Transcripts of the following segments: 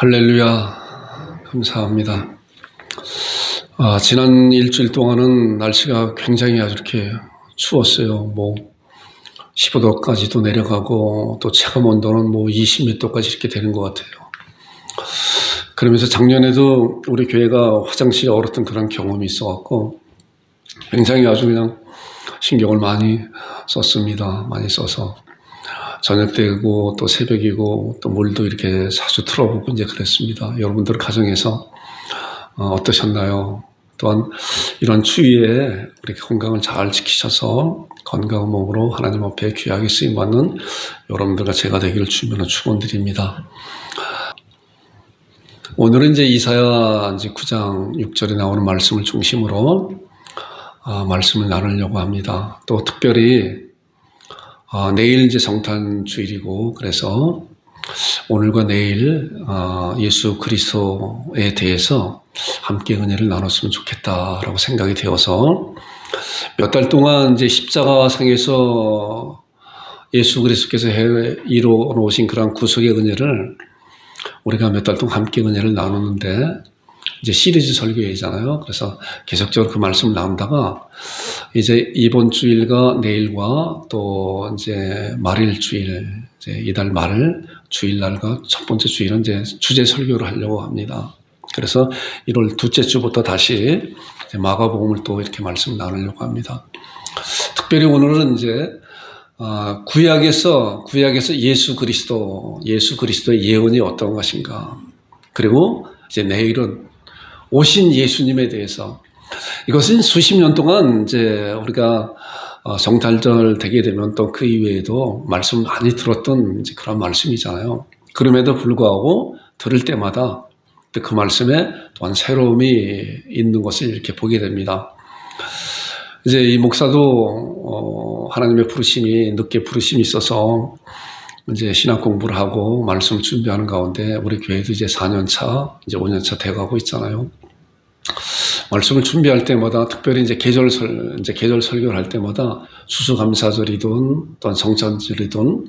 할렐루야, 감사합니다. 지난 일주일 동안은 날씨가 굉장히 아주 이렇게 추웠어요. 15도까지도 내려가고 또 체감 온도는 20몇 도까지 이렇게 되는 것 같아요. 그러면서 작년에도 우리 교회가 화장실이 얼었던 그런 경험이 있어갖고 굉장히 아주 그냥 신경을 많이 썼습니다. 많이 써서 저녁 때고 또 새벽이고 또 물도 이렇게 자주 틀어보고 이제 그랬습니다. 여러분들 가정에서 어떠셨나요? 또한 이런 추위에 우리 건강을 잘 지키셔서 건강한 몸으로 하나님 앞에 귀하게 쓰임받는 여러분들과 제가 되기를 주님으로 축원드립니다. 오늘은 이제 이사야 9장 6절에 나오는 말씀을 중심으로 말씀을 나누려고 합니다. 또 특별히 내일 이제 성탄 주일이고 그래서 오늘과 내일 예수 그리스도에 대해서 함께 은혜를 나눴으면 좋겠다라고 생각이 되어서 몇 달 동안 이제 십자가상에서 예수 그리스도께서 이루어 놓으신 그런 구속의 은혜를 우리가 몇 달 동안 함께 은혜를 나누는데 이제 시리즈 설교회잖아요. 그래서 계속적으로 그 말씀을 나눈다가 이제 이번 주일과 내일과 또 이제 말일 주일, 이제 이달 말 주일날과 첫 번째 주일은 이제 주제 설교를 하려고 합니다. 그래서 1월 둘째 주부터 다시 이제 마가복음을 또 이렇게 말씀 나누려고 합니다. 특별히 오늘은 이제 구약에서 예수 그리스도의 예언이 어떤 것인가. 그리고 이제 내일은 오신 예수님에 대해서 이것은 수십 년 동안 이제 우리가 성탄절 되게 되면 또 그 이외에도 말씀 많이 들었던 이제 그런 말씀이잖아요. 그럼에도 불구하고 들을 때마다 그 말씀에 또한 새로움이 있는 것을 이렇게 보게 됩니다. 이제 이 목사도 하나님의 부르심이 늦게 부르심이 있어서 이제 신학 공부를 하고 말씀을 준비하는 가운데 우리 교회도 이제 4년차, 이제 5년차 돼가고 있잖아요. 말씀을 준비할 때마다 특별히 이제 계절 설교를 할 때마다 수수감사절이든 또한 성찬절이든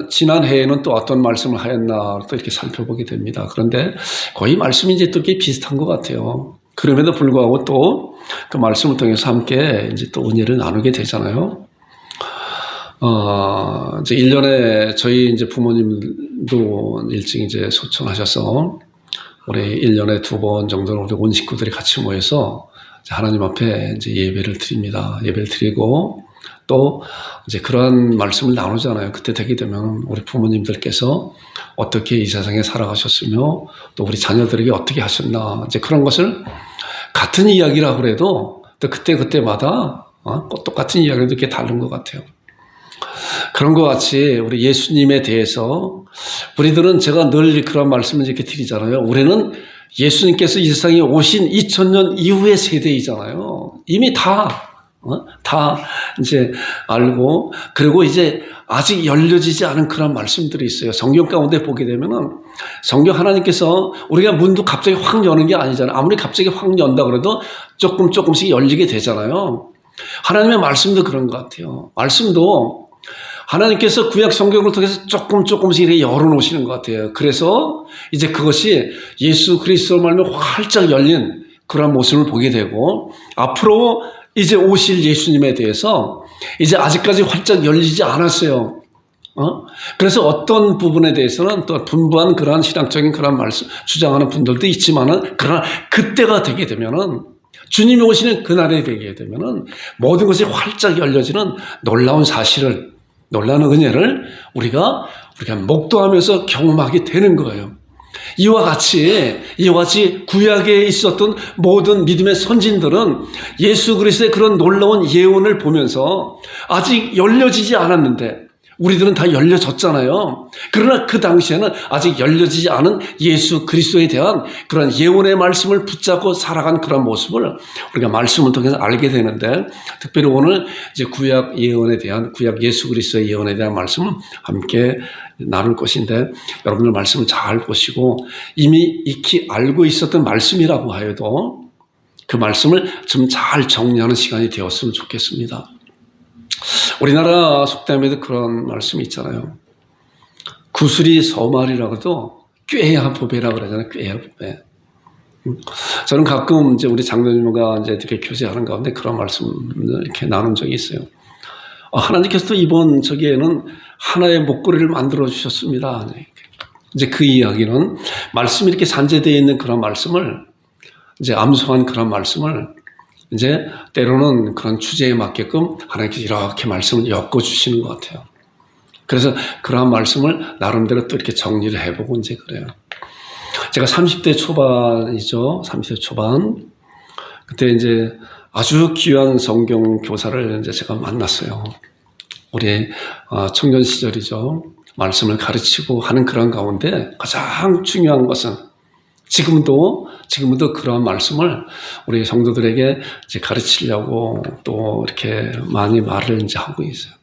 지난해에는 또 어떤 말씀을 하였나 또 이렇게 살펴보게 됩니다. 그런데 거의 말씀이 이제 또 이렇게 비슷한 것 같아요. 그럼에도 불구하고 또 그 말씀을 통해서 함께 이제 또 은혜를 나누게 되잖아요. 이제 1년에 저희 이제 부모님도 일찍 이제 소천하셔서 우리 1년에 2번 정도는 우리 온 식구들이 같이 모여서 하나님 앞에 이제 예배를 드립니다. 예배를 드리고 또 이제 그러한 말씀을 나누잖아요. 그때 되게 되면 우리 부모님들께서 어떻게 이 세상에 살아가셨으며 또 우리 자녀들에게 어떻게 하셨나 이제 그런 것을 같은 이야기라고 해도 또 그때마다 똑같은 이야기도 이렇게 다른 것 같아요. 그런 것 같이 우리 예수님에 대해서 우리들은 제가 늘 그런 말씀을 이렇게 드리잖아요. 우리는 예수님께서 이 세상에 오신 2000년 이후의 세대이잖아요. 이미 다 이제 알고 그리고 이제 아직 열려지지 않은 그런 말씀들이 있어요. 성경 가운데 보게 되면은 성경 하나님께서 우리가 문도 갑자기 확 여는 게 아니잖아요. 아무리 갑자기 확 연다 그래도 조금씩 열리게 되잖아요. 하나님의 말씀도 그런 것 같아요. 말씀도 하나님께서 구약 성경을 통해서 조금씩 이렇게 열어놓으시는 것 같아요. 그래서 이제 그것이 예수 그리스도로 말미암아 활짝 열린 그런 모습을 보게 되고 앞으로 이제 오실 예수님에 대해서 이제 아직까지 활짝 열리지 않았어요. 그래서 어떤 부분에 대해서는 또 분부한 그러한 신학적인 그런 말씀 주장하는 분들도 있지만은 그러나 그때가 되게 되면은 주님이 오시는 그날에 되게 되면은 모든 것이 활짝 열려지는 놀라운 사실을 놀라운 은혜를 우리가 목도하면서 경험하게 되는 거예요. 이와 같이 구약에 있었던 모든 믿음의 선진들은 예수 그리스도의 그런 놀라운 예언을 보면서 아직 열려지지 않았는데 우리들은 다 열려졌잖아요. 그러나 그 당시에는 아직 열려지지 않은 예수 그리스도에 대한 그런 예언의 말씀을 붙잡고 살아간 그런 모습을 우리가 말씀을 통해서 알게 되는데 특별히 오늘 이제 구약 예수 그리스도의 예언에 대한 말씀을 함께 나눌 것인데 여러분들 말씀을 잘 보시고 이미 익히 알고 있었던 말씀이라고 하여도 그 말씀을 좀 잘 정리하는 시간이 되었으면 좋겠습니다. 우리나라 속담에도 그런 말씀이 있잖아요. 구슬이 서말이라고도 꾀야 보배라고 그러잖아요. 꾀야 보배. 저는 가끔 이제 우리 장로님과 이제 이렇게 교제하는 가운데 그런 말씀을 이렇게 나눈 적이 있어요. 하나님께서도 이번 저기에는 하나의 목걸이를 만들어 주셨습니다. 이제 그 이야기는 말씀이 이렇게 산재되어 있는 그런 말씀을 이제 암송한 그런 말씀을 이제 때로는 그런 주제에 맞게끔 하나님께서 이렇게 말씀을 엮어주시는 것 같아요. 그래서 그러한 말씀을 나름대로 또 이렇게 정리를 해보고 이제 그래요. 제가 30대 초반이죠. 30대 초반. 그때 이제 아주 귀한 성경 교사를 이제 제가 만났어요. 우리 청년 시절이죠. 말씀을 가르치고 하는 그런 가운데 가장 중요한 것은 지금도 그런 말씀을 우리 성도들에게 이제 가르치려고 또 이렇게 많이 말을 이제 하고 있어요.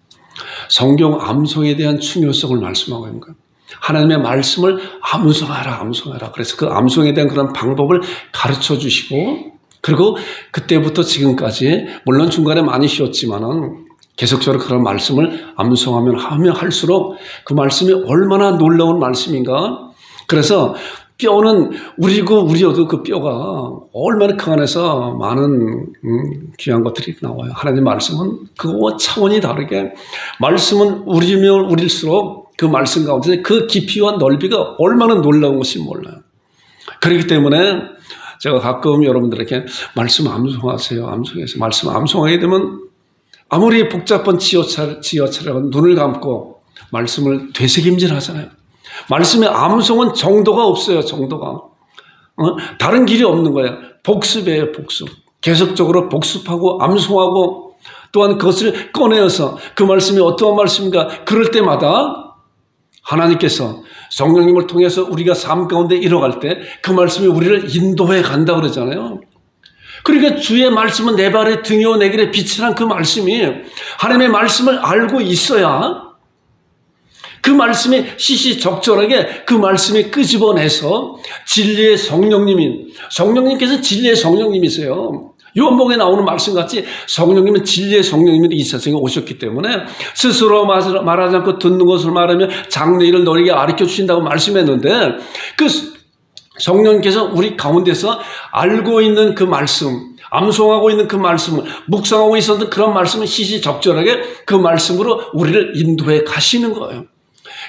성경 암송에 대한 중요성을 말씀하고 있는 거예요. 하나님의 말씀을 암송하라. 그래서 그 암송에 대한 그런 방법을 가르쳐 주시고, 그리고 그때부터 지금까지 물론 중간에 많이 쉬었지만은 계속적으로 그런 말씀을 암송하면 할수록 그 말씀이 얼마나 놀라운 말씀인가. 그래서 뼈는 우리여도 그 뼈가 얼마나 그 안에서 많은 귀한 것들이 나와요. 하나님 말씀은 그거와 차원이 다르게 말씀은 우리면 우릴수록 그 말씀 가운데 그 깊이와 넓이가 얼마나 놀라운 것인지 몰라요. 그렇기 때문에 제가 가끔 여러분들에게 말씀 암송하세요. 암송해서 말씀 암송하게 되면 아무리 복잡한 지어차라고 눈을 감고 말씀을 되새김질 하잖아요. 말씀의 암송은 정도가 없어요. 정도가. 다른 길이 없는 거예요. 복습이에요. 복습. 계속적으로 복습하고 암송하고 또한 그것을 꺼내어서 그 말씀이 어떠한 말씀인가 그럴 때마다 하나님께서 성령님을 통해서 우리가 삶 가운데 이뤄갈 때 그 말씀이 우리를 인도해 간다 그러잖아요. 그러니까 주의 말씀은 내 발의 등이요 내 길의 빛이란 그 말씀이 하나님의 말씀을 알고 있어야 그 말씀이 시시적절하게 그 말씀이 끄집어내서 진리의 성령님께서 진리의 성령님이세요. 요한복음에 나오는 말씀같이 성령님은 진리의 성령님이 이 세상에 오셨기 때문에 스스로 말하지 않고 듣는 것을 말하며 장래일을 너에게 가르쳐 주신다고 말씀했는데 그 성령님께서 우리 가운데서 알고 있는 그 말씀, 암송하고 있는 그 말씀을 묵상하고 있었던 그런 말씀은 시시적절하게 그 말씀으로 우리를 인도해 가시는 거예요.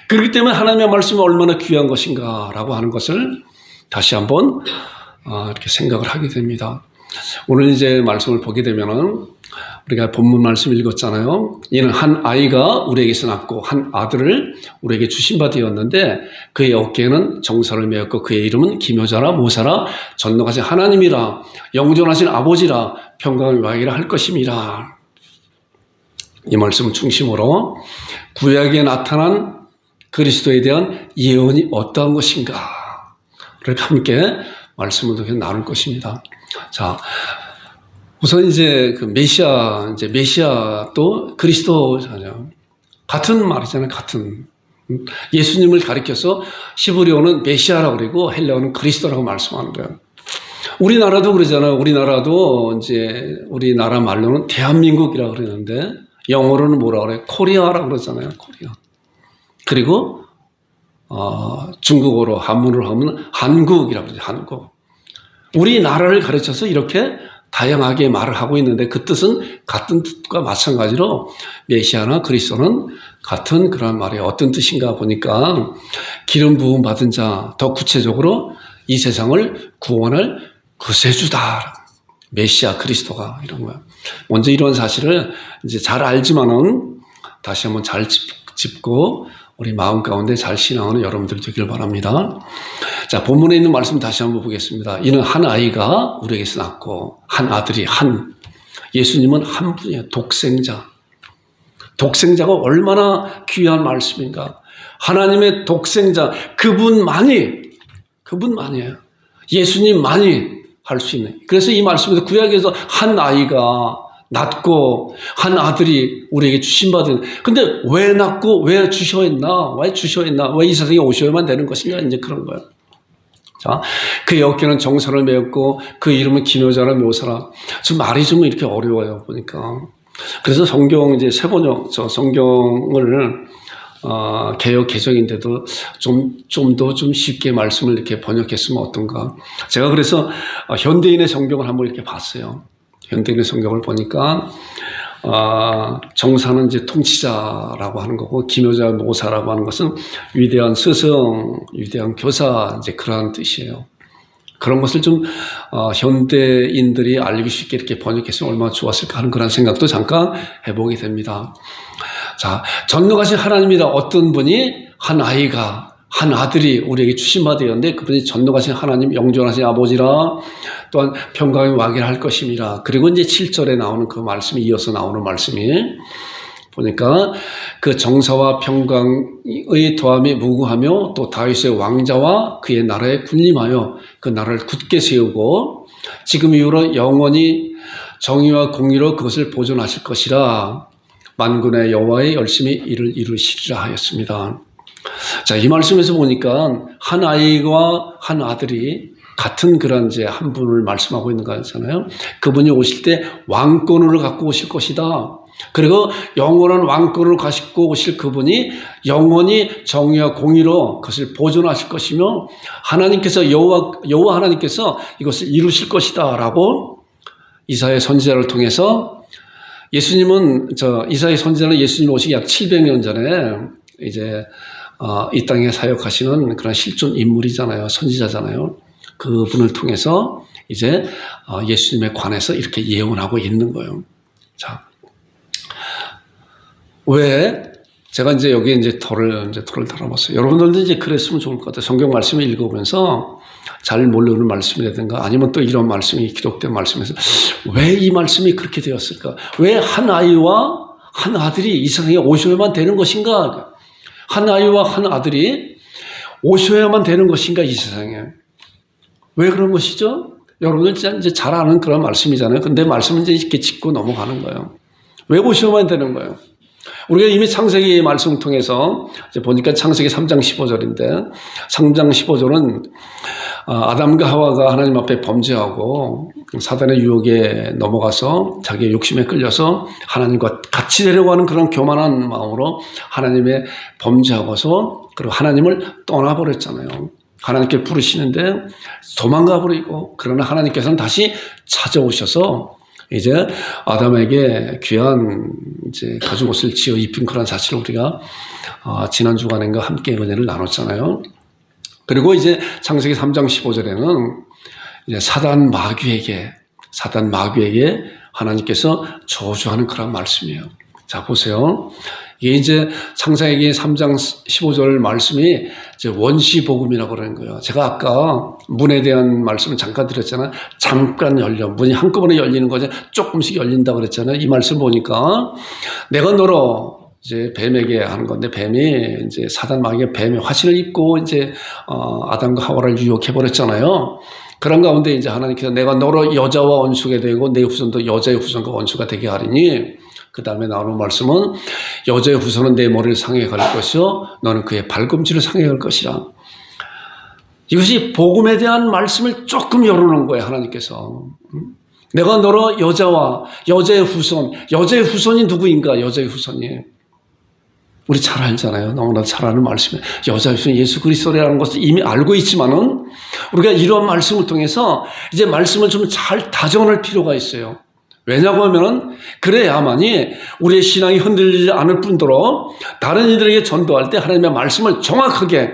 그렇기 때문에 하나님의 말씀이 얼마나 귀한 것인가라고 하는 것을 다시 한번 이렇게 생각을 하게 됩니다. 오늘 이제 말씀을 보게 되면은 우리가 본문 말씀 읽었잖아요. 이는 한 아이가 우리에게서 낳고 한 아들을 우리에게 주신 바 되었는데 그의 어깨에는 정사를 메었고 그의 이름은 기묘자라 모사라 전능하신 하나님이라 영존하신 아버지라 평강의 왕이라 할 것임이라. 이 말씀을 중심으로 구약에 나타난 그리스도에 대한 예언이 어떠한 것인가를 함께 말씀을 통해 나눌 것입니다. 자, 우선 이제 그 메시아도 그리스도잖아요. 같은 말이잖아요. 같은. 예수님을 가리켜서 히브리어는 메시아라고 그러고 헬라어는 그리스도라고 말씀하는 거예요. 우리나라도 그러잖아요. 우리나라 말로는 대한민국이라고 그러는데 영어로는 뭐라고 그래요? 코리아라고 그러잖아요. 코리아. 그리고 중국어로 한문으로 하면 한국이라고 그러죠. 한국. 우리나라를 가르쳐서 이렇게 다양하게 말을 하고 있는데 그 뜻은 같은 뜻과 마찬가지로 메시아나 그리스도는 같은 그런 말이에요. 어떤 뜻인가 보니까 기름 부음 받은 자, 더 구체적으로 이 세상을 구원할 구세주다. 메시아 그리스도가 이런 거예요. 먼저 이런 사실을 이제 잘 알지만은 다시 한번 잘 짚고 우리 마음 가운데 잘 신앙하는 여러분들 되길 바랍니다. 자, 본문에 있는 말씀 다시 한번 보겠습니다. 이는 한 아이가 우리에게서 낳고 한 아들이 예수님은 한 분이에요. 독생자가 얼마나 귀한 말씀인가. 하나님의 독생자 그분만이에요. 예수님만이 할 수 있는. 그래서 이 말씀에서 구약에서 한 아이가 낳고 한 아들이 우리에게 주신받은. 근데 왜 낳고 왜 주셔야 했나? 왜 이 세상에 오셔야만 되는 것인가? 이제 그런 거예요. 자, 그의 어깨는 정사를 메었고 그 이름은 기묘자라 묘사라. 지금 말이 좀 이렇게 어려워요 보니까. 그래서 성경 이제 세번역 성경을 개역 개정인데도 좀 더 좀 쉽게 말씀을 이렇게 번역했으면 어떤가. 제가 그래서 현대인의 성경을 한번 이렇게 봤어요. 현대인의 성경을 보니까 정사는 이제 통치자라고 하는 거고, 기묘자 모사라고 하는 것은 위대한 스승, 위대한 교사, 이제 그러한 뜻이에요. 그런 것을 좀 현대인들이 알기 쉽게 이렇게 번역했으면 얼마나 좋았을까 하는 그런 생각도 잠깐 해보게 됩니다. 자, 전능하신 하나님이라 어떤 분이 한 아이가, 한 아들이 우리에게 주신받았는데, 그분이 전능하신 하나님, 영존하신 아버지라, 또한 평강의 왕이라 할 것임이라. 그리고 이제 7절에 나오는 그 말씀이 이어서 나오는 말씀이 보니까 그 정사와 평강의 도함이 무궁하며 또 다윗의 왕자와 그의 나라에 군림하여 그 나라를 굳게 세우고 지금 이후로 영원히 정의와 공의로 그것을 보존하실 것이라. 만군의 여호와의 열심히 이를 이루시리라 하였습니다. 자, 이 말씀에서 보니까 한 아이와 한 아들이 같은 그런 이제 한 분을 말씀하고 있는 거잖아요. 그분이 오실 때 왕권을 갖고 오실 것이다. 그리고 영원한 왕권을 가지고 오실 그분이 영원히 정의와 공의로 그것을 보존하실 것이며 하나님께서 여호와 하나님께서 이것을 이루실 것이다라고 이사야 선지자를 통해서 예수님은 이사야 선지자는 예수님 오시기 약 700년 전에 이제 이 땅에 사역하시는 그런 실존 인물이잖아요. 선지자잖아요. 그분을 통해서 이제 예수님에 관해서 이렇게 예언하고 있는 거예요. 자, 왜 제가 이제 여기 이제 돌을 달아봤어요. 여러분들도 이제 그랬으면 좋을 것 같아요. 성경 말씀을 읽어보면서 잘 모르는 말씀이라든가 아니면 또 이런 말씀이 기록된 말씀에서 왜 이 말씀이 그렇게 되었을까? 왜 한 아이와 한 아들이 이 세상에 오셔야만 되는 것인가? 한 아이와 한 아들이 오셔야만 되는 것인가, 이 세상에? 왜 그런 것이죠? 여러분들 이제 잘 아는 그런 말씀이잖아요. 근데 말씀은 이제 이렇게 짚고 넘어가는 거예요. 왜 오셔야만 되는 거예요? 우리가 이미 창세기 말씀을 통해서 이제 보니까 창세기 3장 15절인데 3장 15절은 아담과 하와가 하나님 앞에 범죄하고 사단의 유혹에 넘어가서 자기의 욕심에 끌려서 하나님과 같이 되려고 하는 그런 교만한 마음으로 하나님의 범죄하고서 그리고 하나님을 떠나버렸잖아요. 하나님께 부르시는데 도망가 버리고, 그러나 하나님께서는 다시 찾아오셔서 이제 아담에게 귀한 이제 가죽옷을 지어 입힌 그런 사실을 우리가 지난 주간인가 함께 은혜를 나눴잖아요. 그리고 이제 창세기 3장 15절에는 이제 사단 마귀에게 하나님께서 저주하는 그런 말씀이에요. 자, 보세요. 이게 이제 창세기 3장 15절 말씀이 이제 원시복음이라고 그러는 거예요. 제가 아까 문에 대한 말씀을 잠깐 드렸잖아요. 잠깐 문이 한꺼번에 열리는 거죠. 조금씩 열린다고 그랬잖아요. 이 말씀 보니까 내가 너로 이제 뱀에게 하는 건데, 뱀이 이제 사단 마귀가 뱀의 화신을 입고 이제 아담과 하와를 유혹해 버렸잖아요. 그런 가운데 이제 하나님께서 내가 너로 여자와 원수가 되고 내 후손도 여자의 후손과 원수가 되게 하리니, 그 다음에 나오는 말씀은 여자의 후손은 내 머리를 상해 갈 것이요 너는 그의 발꿈치를 상해 갈 것이라. 이것이 복음에 대한 말씀을 조금 열어놓은 거예요. 하나님께서 내가 너로 여자와 여자의 후손이 누구인가? 여자의 후손이 우리 잘 알잖아요. 너무나 잘 아는 말씀이에요. 여자의 후손 예수 그리스도라는 것을 이미 알고 있지만은 우리가 이런 말씀을 통해서 이제 말씀을 좀 잘 다져낼 필요가 있어요. 왜냐고 하면은 그래야만이 우리의 신앙이 흔들리지 않을 뿐더러 다른 이들에게 전도할 때 하나님의 말씀을 정확하게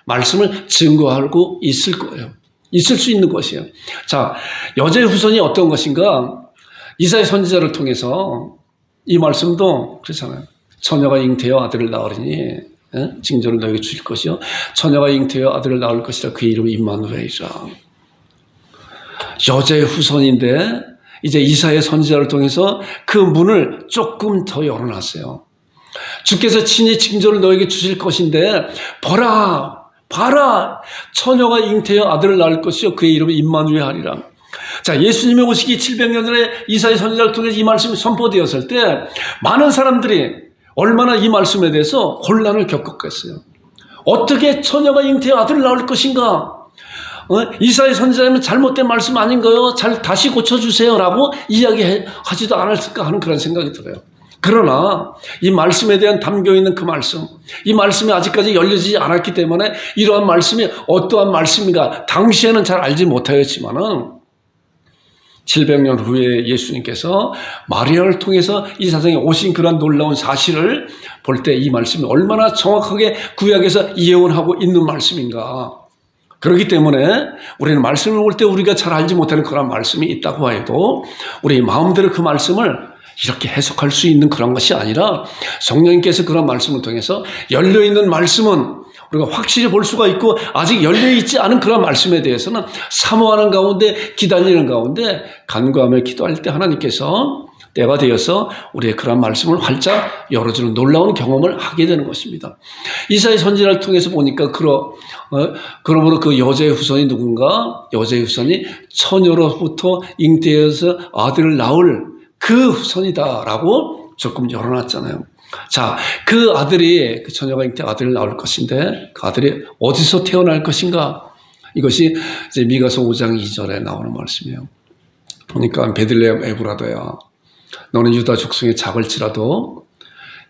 말씀을 증거하고 있을 거예요. 있을 수 있는 것이에요. 자, 여자의 후손이 어떤 것인가? 이사야 선지자를 통해서 이 말씀도 그렇잖아요. 처녀가 잉태하여 아들을 낳으리니 징조를 너에게 주실 것이요 처녀가 잉태하여 아들을 낳을 것이라 그의 이름은 임마누엘이라. 여자의 후손인데 이제 이사야 선지자를 통해서 그 문을 조금 더 열어놨어요. 주께서 친히 징조를 너에게 주실 것인데 봐라 처녀가 잉태하여 아들을 낳을 것이요 그의 이름은 임마누엘 하리라. 자, 예수님이 오시기 700년 전에 이사야 선지자를 통해서 이 말씀이 선포되었을 때 많은 사람들이 얼마나 이 말씀에 대해서 혼란을 겪었겠어요. 어떻게 처녀가 잉태하여 아들을 낳을 것인가? 이사야 선지자는 잘못된 말씀 아닌가요? 다시 고쳐주세요 라고 이야기하지도 않았을까 하는 그런 생각이 들어요. 그러나 이 말씀에 대한 담겨있는 그 말씀, 이 말씀이 아직까지 열려지지 않았기 때문에 이러한 말씀이 어떠한 말씀인가 당시에는 잘 알지 못하였지만은 700년 후에 예수님께서 마리아를 통해서 이 세상에 오신 그런 놀라운 사실을 볼 때 이 말씀이 얼마나 정확하게 구약에서 예언하고 있는 말씀인가. 그렇기 때문에 우리는 말씀을 볼 때 우리가 잘 알지 못하는 그런 말씀이 있다고 해도 우리 마음대로 그 말씀을 이렇게 해석할 수 있는 그런 것이 아니라 성령님께서 그런 말씀을 통해서 열려있는 말씀은 우리가 확실히 볼 수가 있고 아직 열려있지 않은 그런 말씀에 대해서는 사모하는 가운데 기다리는 가운데 간구하며 기도할 때 하나님께서 때가 되어서 우리의 그런 말씀을 활짝 열어주는 놀라운 경험을 하게 되는 것입니다. 이사야 선지자를 통해서 보니까 그러므로 그 여자의 후손이 누군가? 여자의 후손이 처녀로부터 잉태해서 아들을 낳을 그 후손이다라고 조금 열어놨잖아요. 자, 그 아들이, 그 처녀가 잉태 아들을 낳을 것인데 그 아들이 어디서 태어날 것인가? 이것이 이제 미가서 5장 2절에 나오는 말씀이에요. 보니까 베들레헴 에브라더야. 너는 유다 족속의 작을지라도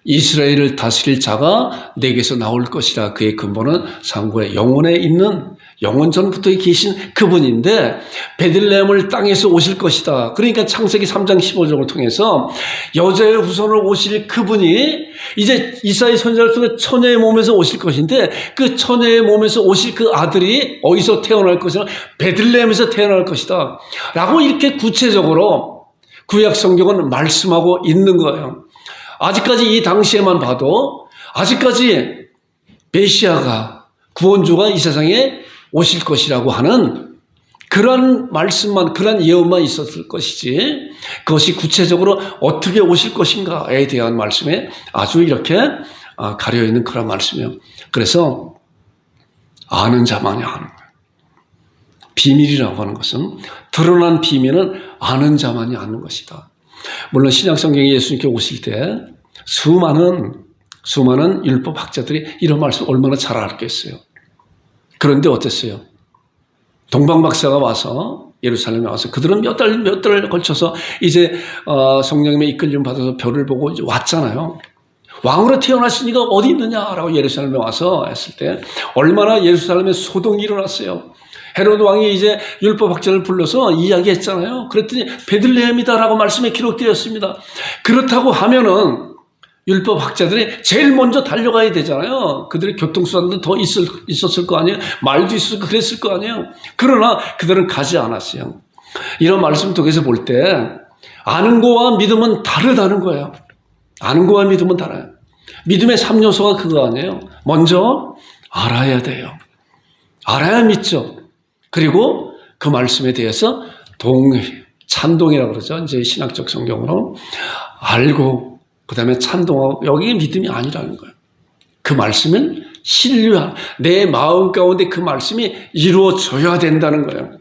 이스라엘을 다스릴 자가 내게서 나올 것이라. 그의 근본은 상고의 영원에 있는 영원 전부터 계신 그분인데 베들레헴을 땅에서 오실 것이다. 그러니까 창세기 3장 15절을 통해서 여자의 후손으로 오실 그분이 이제 이사야 선지자를 통해 처녀의 몸에서 오실 것인데 그 처녀의 몸에서 오실 그 아들이 어디서 태어날 것이냐? 베들레헴에서 태어날 것이다 라고 이렇게 구체적으로 구약 성경은 말씀하고 있는 거예요. 아직까지 이 당시에만 봐도 아직까지 메시아가 구원주가 이 세상에 오실 것이라고 하는 그런 말씀만, 그런 예언만 있었을 것이지 그것이 구체적으로 어떻게 오실 것인가에 대한 말씀에 아주 이렇게 가려있는 그런 말씀이에요. 그래서 아는 자만이 아는 거예요. 비밀이라고 하는 것은 드러난 비밀은 아는 자만이 아는 것이다. 물론 신약성경에 예수님께 오실 때 수많은 율법학자들이 이런 말씀 얼마나 잘 알겠어요. 그런데 어땠어요? 동방박사가 와서 예루살렘에 와서 그들은 몇 달을 걸쳐서 이제 성령님의 이끌림 받아서 별을 보고 이제 왔잖아요. 왕으로 태어나시니가 어디 있느냐라고 예루살렘에 와서 했을 때 얼마나 예루살렘에 소동이 일어났어요. 헤로드 왕이 이제 율법학자를 불러서 이야기했잖아요. 그랬더니 베들레헴이다라고 말씀에 기록되었습니다. 그렇다고 하면은 율법학자들이 제일 먼저 달려가야 되잖아요. 그들의 교통수단도 더 있었을 거 아니에요. 말도 있었고 그랬을 거 아니에요. 그러나 그들은 가지 않았어요. 이런 말씀 통해서 볼 때 아는 거와 믿음은 다르다는 거예요. 아는 거와 믿음은 달라요. 믿음의 3요소가 그거 아니에요. 먼저 알아야 돼요. 알아야 믿죠. 그리고 그 말씀에 대해서 찬동이라고 그러죠. 이제 신학적 성경으로 알고 그 다음에 찬동하고 여기 믿음이 아니라는 거예요. 그 말씀은 신뢰한 내 마음 가운데 그 말씀이 이루어져야 된다는 거예요.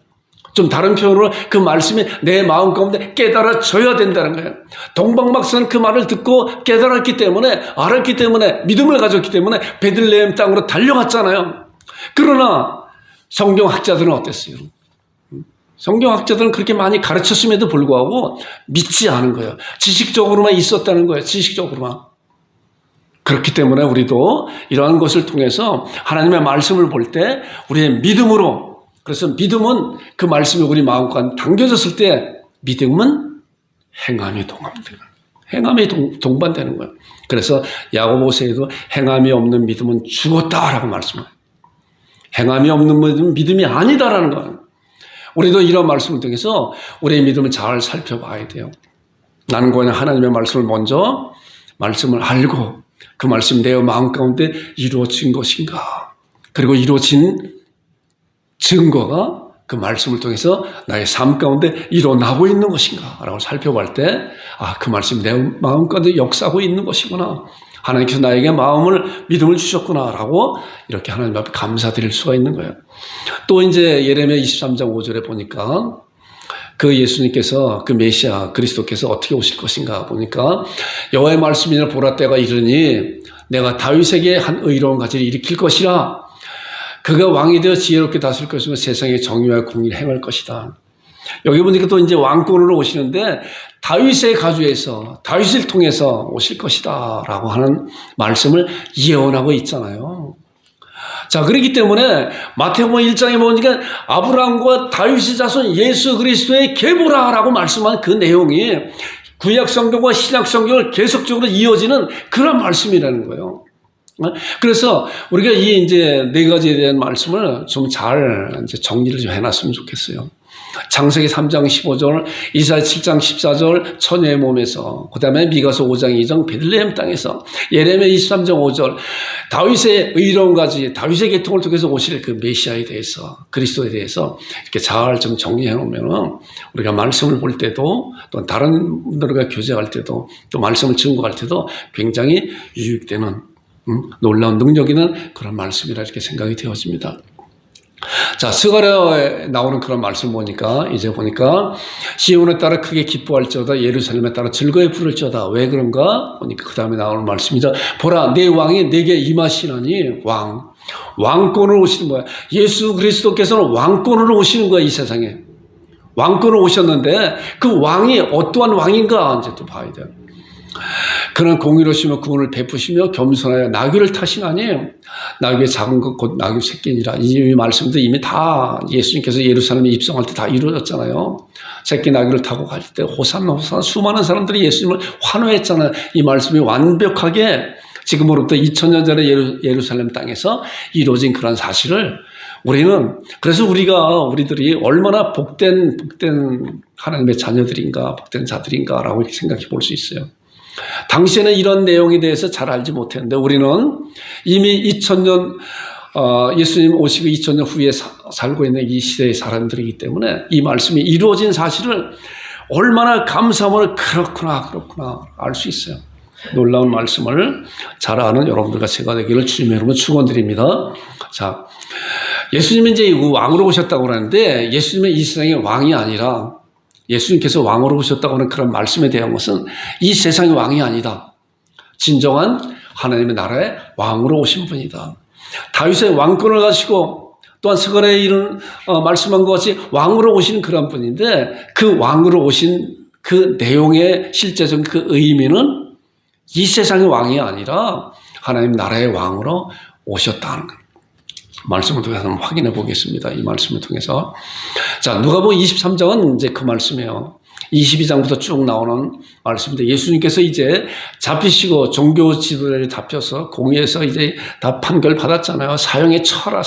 좀 다른 표현으로 그 말씀이 내 마음 가운데 깨달아져야 된다는 거예요. 동방박사는 그 말을 듣고 깨달았기 때문에 알았기 때문에 믿음을 가졌기 때문에 베들레헴 땅으로 달려갔잖아요. 그러나 성경학자들은 어땠어요? 성경학자들은 그렇게 많이 가르쳤음에도 불구하고 믿지 않은 거예요. 지식적으로만 있었다는 거예요. 지식적으로만. 그렇기 때문에 우리도 이러한 것을 통해서 하나님의 말씀을 볼 때 우리의 믿음으로, 그래서 믿음은 그 말씀이 우리 마음과 당겨졌을 때 믿음은 행함이 동반되는 거예요. 행함이 동반되는 거예요. 그래서 야고보서에도 행함이 없는 믿음은 죽었다라고 말씀해요. 행함이 없는 믿음이 아니다라는 거예요. 우리도 이런 말씀을 통해서 우리의 믿음을 잘 살펴봐야 돼요. 나는 그냥 하나님의 말씀을 먼저 말씀을 알고 그 말씀이 내 마음 가운데 이루어진 것인가. 그리고 이루어진 증거가 그 말씀을 통해서 나의 삶 가운데 일어나고 있는 것인가 라고 살펴볼 때 그 말씀이 내 마음 가운데 역사하고 있는 것이구나. 하나님께서 나에게 믿음을 주셨구나 라고 이렇게 하나님 앞에 감사드릴 수가 있는 거예요. 또 이제 예레미야 23장 5절에 보니까 그 예수님께서 그 메시아 그리스도께서 어떻게 오실 것인가 보니까 여호와의 말씀이나 보라 때가 이르니 내가 다윗에게 한 의로운 가지를 일으킬 것이라. 그가 왕이 되어 지혜롭게 다스릴 것이며 세상의 정의와 공의를 행할 것이다. 여기 보니까 또 이제 왕권으로 오시는데 다윗의 가주에서 다윗을 통해서 오실 것이다라고 하는 말씀을 예언하고 있잖아요. 자, 그렇기 때문에 마태복음 1장에 보니까 아브라함과 다윗의 자손 예수 그리스도의 계보라라고 말씀한 그 내용이 구약 성경과 신약 성경을 계속적으로 이어지는 그런 말씀이라는 거예요. 그래서 우리가 이 이제 네 가지에 대한 말씀을 좀 잘 이제 정리를 좀 해놨으면 좋겠어요. 창세기 3장 15절, 이사야 7장 14절, 처녀의 몸에서, 그 다음에 미가서 5장 2절, 베들레헴 땅에서, 예레미야 23장 5절, 다윗의 의로운 가지, 다윗의 계통을 통해서 오실 그 메시아에 대해서, 그리스도에 대해서 이렇게 잘 좀 정리해 놓으면 우리가 말씀을 볼 때도 또 다른 분들과 교제할 때도 또 말씀을 증거할 때도 굉장히 유익되는 놀라운 능력 있는 그런 말씀이라 이렇게 생각이 되어집니다. 자, 스가랴에 나오는 그런 말씀 보니까 이제 보니까 시온에 따라 크게 기뻐할지어다 예루살렘에 따라 즐거이 부를지어다. 왜 그런가 보니까 그 다음에 나오는 말씀이죠. 보라 내 왕이 내게 임하시나니 왕권으로 오시는 거야. 예수 그리스도께서는 왕권으로 오시는 거야. 이 세상에 왕권으로 오셨는데 그 왕이 어떠한 왕인가 이제 또 봐야 돼요. 그는 공의로우시며 구원을 베푸시며 겸손하여 나귀를 타시나니 나귀의 작은 것 곧 나귀 새끼니라. 이 말씀도 이미 다 예수님께서 예루살렘에 입성할 때 다 이루어졌잖아요. 새끼 나귀를 타고 갈 때 호산나 호산나 수많은 사람들이 예수님을 환호했잖아요. 이 말씀이 완벽하게 지금으로부터 2000년 전에 예루살렘 땅에서 이루어진 그런 사실을 우리는 그래서 우리들이 얼마나 복된 하나님의 자녀들인가 복된 자들인가라고 이렇게 생각해 볼 수 있어요. 당시에는 이런 내용에 대해서 잘 알지 못했는데 우리는 이미 2000년 예수님 오시고 2000년 후에 살고 있는 이 시대의 사람들이기 때문에 이 말씀이 이루어진 사실을 얼마나 감사함으로 그렇구나 알 수 있어요. 놀라운 말씀을 잘 아는 여러분들과 제가 되기를 주님의 이름으로 축원드립니다. 자, 예수님이 이제 왕으로 오셨다고 그러는데 예수님은 이 세상의 왕이 아니라 예수님께서 왕으로 오셨다고 하는 그런 말씀에 대한 것은 이 세상의 왕이 아니다. 진정한 하나님의 나라의 왕으로 오신 분이다. 다윗의 왕권을 가지고 또한 스가랴에 이런 말씀한 것 같이 왕으로 오신 그런 분인데 그 왕으로 오신 그 내용의 실제적인 그 의미는 이 세상의 왕이 아니라 하나님 나라의 왕으로 오셨다는 것. 말씀을 통해서 한번 확인해 보겠습니다. 이 말씀을 통해서. 자, 누가복음 23장은 이제 그 말씀이에요. 22장부터 쭉 나오는 말씀인데 예수님께서 이제 잡히시고 종교 지도자들이 잡혀서 공의에서 이제 다 판결 받았잖아요. 사형에 쳐라